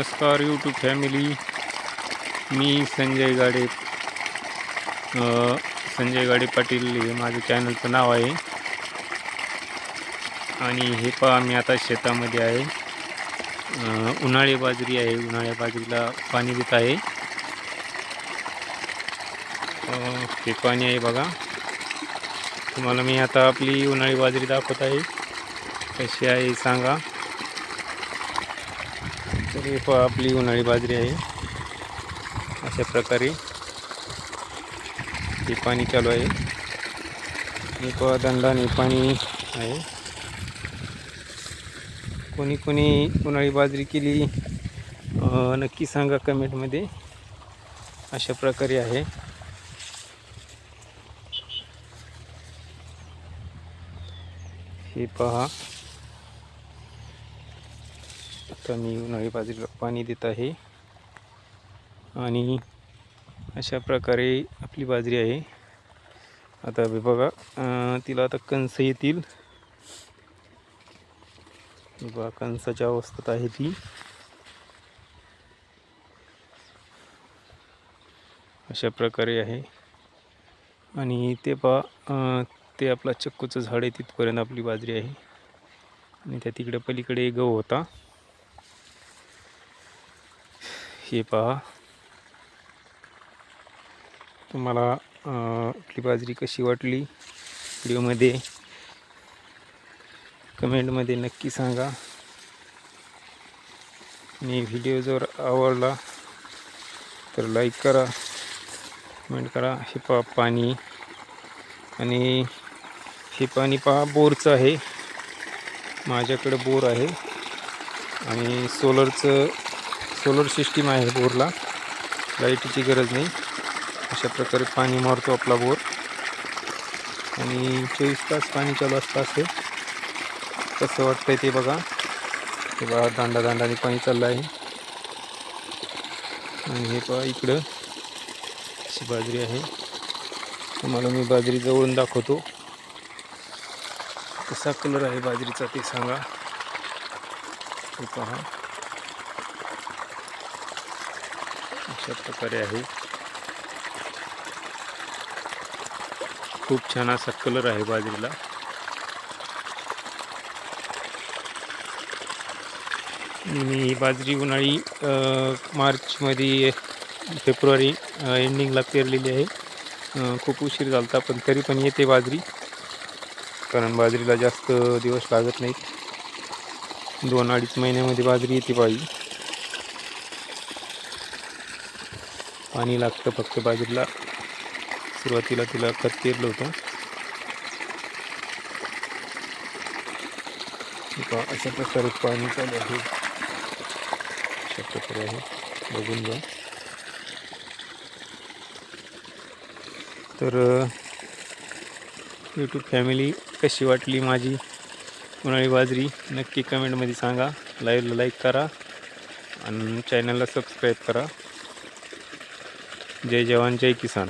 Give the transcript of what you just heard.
नमस्कार YouTube family. मी संजय गाडे पाटील हे माझं चॅनलचं नाव आहे. आणि हे पहा मी आता शेतामध्ये आहे. उन्हाळी बाजरी आहे. उन्हाळ्या बाजरीला पाणी देत आहे. हे पाणी आहे बघा. तुम्हाला मी आता आपली उन्हाळी बाजरी दाखवत आहे. कशी आहे सांगा. तर हे पहा आपली उन्हाळी बाजरी आहे. अशा प्रकारे हे पाणी चालू आहे. हे पहा दंडाने पाणी आहे. कोणी कोणी उन्हाळी बाजरी केली नक्की सांगा कमेंटमध्ये. अशा प्रकारे आहे. हे पहा आता मी उन्हाळी बाजरीला पाणी देत आहे. आणि अशा प्रकारे आपली बाजरी आहे. आता बघा तिला आता कंस येतील. बघा कंसाच्या अवस्थेत आहे ती. अशा प्रकारे आहे. आणि ते पहा ते आपला चक्कूचं झाड आहे तिथपर्यंत आपली बाजरी आहे. आणि त्या तिकडे पलीकडे गहू होता. हे पहा. तुम्हाला आपली बाजरी कशी वाटली व्हिडिओमध्ये कमेंटमध्ये नक्की सांगा. आणि व्हिडिओ जर आवडला तर लाईक करा, कमेंट करा. हे पहा पाणी. आणि हे पाणी पहा बोरचं आहे. माझ्याकडे बोर आहे. आणि सोलर सिस्टीम आहे बोरला. लाईटीची गरज नाही. अशा प्रकारे पाणी मारतो आपला बोर. आणि 24 तास पाणी चालू असतं. असे कसं वाटतंय ते बघा. हे बघा दांडाने पाणी चाललं आहे. आणि हे पहा इकडं अशी बाजरी आहे. तुम्हाला मी बाजरी जवळून दाखवतो. कसा कलर आहे बाजरीचा ते सांगा. हे पहा अशा प्रकारे आहे. खूप छान असा कलर आहे बाजरीला. मी ही बाजरी उन्हाळी मार्चमध्ये फेब्रुवारी एंडिंगला पेरलेली आहे. खूप उशीर झाला होता पण तरी पण येते बाजरी. कारण बाजरीला जास्त दिवस लागत नाहीत. 2-2.5 महिन्यामध्ये बाजरी येते पाहिजे. पाणी लागतं फक्त बाजरीला. सुरुवातीला तिला खत पेरलं होतं. अशा प्रकारे पाणी चालू आहे. अशा प्रकारे आहे. बघून घ्या. तर यूट्यूब फॅमिली कशी वाटली माझी उन्हाळी बाजरी नक्की कमेंटमध्ये सांगा. लाईव्हला लाईक करा आणि चॅनलला सबस्क्राईब करा. जय जवान जय किसान.